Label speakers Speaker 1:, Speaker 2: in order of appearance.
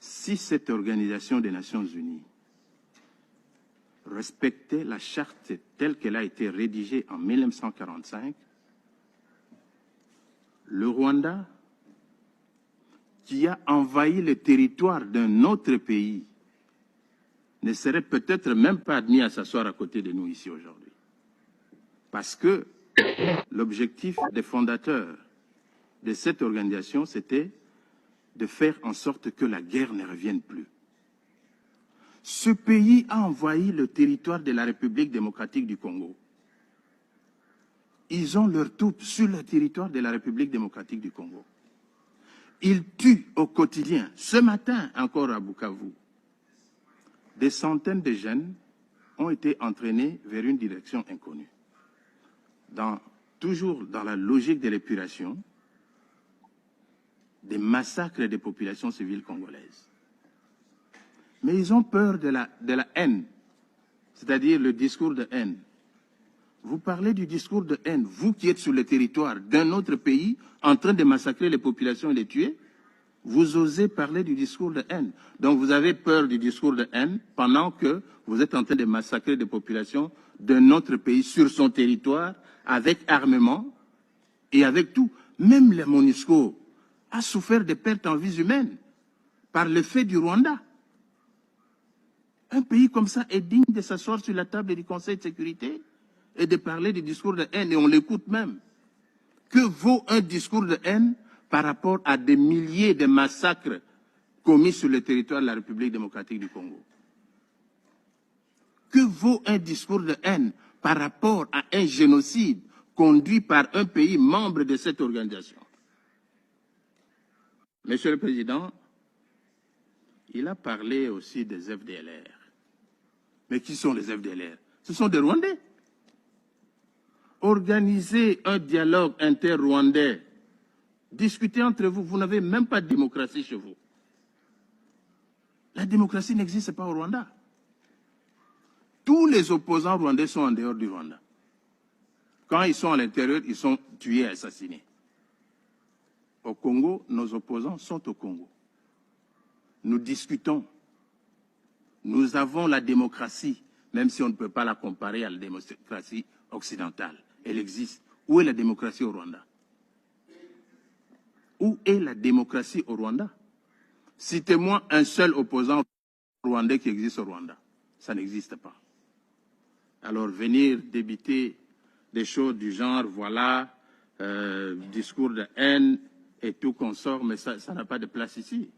Speaker 1: si cette organisation des Nations Unies respectait la charte telle qu'elle a été rédigée en 1945, le Rwanda, qui a envahi le territoire d'un autre pays, ne serait peut-être même pas admis à s'asseoir à côté de nous ici aujourd'hui. Parce que l'objectif des fondateurs de cette organisation, c'était de faire en sorte que la guerre ne revienne plus. Ce pays a envahi le territoire de la République démocratique du Congo. Ils ont leurs troupes sur le territoire de la République démocratique du Congo. Ils tuent au quotidien, ce matin encore à Bukavu. Des centaines de jeunes ont été entraînés vers une direction inconnue. Toujours dans la logique de l'épuration, des massacres des populations civiles congolaises. Mais ils ont peur de la haine, c'est-à-dire le discours de haine. Vous parlez du discours de haine, vous qui êtes sur le territoire d'un autre pays, en train de massacrer les populations et les tuer, vous osez parler du discours de haine. Donc vous avez peur du discours de haine pendant que vous êtes en train de massacrer des populations d'un autre pays sur son territoire, avec armement et avec tout. Même la MONUSCO a souffert de pertes en vies humaines par le fait du Rwanda. Un pays comme ça est digne de s'asseoir sur la table du Conseil de sécurité et de parler du discours de haine, et on l'écoute même. Que vaut un discours de haine par rapport à des milliers de massacres commis sur le territoire de la République démocratique du Congo? Que vaut un discours de haine par rapport à un génocide conduit par un pays membre de cette organisation? Monsieur le Président, il a parlé aussi des FDLR. Mais qui sont les FDLR? Ce sont des Rwandais. Organisez un dialogue inter-rwandais. Discutez entre vous. Vous n'avez même pas de démocratie chez vous. La démocratie n'existe pas au Rwanda. Tous les opposants rwandais sont en dehors du Rwanda. Quand ils sont à l'intérieur, ils sont tués et assassinés. Au Congo, nos opposants sont au Congo. Nous discutons. Nous avons la démocratie, même si on ne peut pas la comparer à la démocratie occidentale. Elle existe. Où est la démocratie au Rwanda? Où est la démocratie au Rwanda? Citez-moi un seul opposant rwandais qui existe au Rwanda. Ça n'existe pas. Alors venir débiter des choses du genre, voilà, discours de haine et tout consort, mais ça n'a pas de place ici.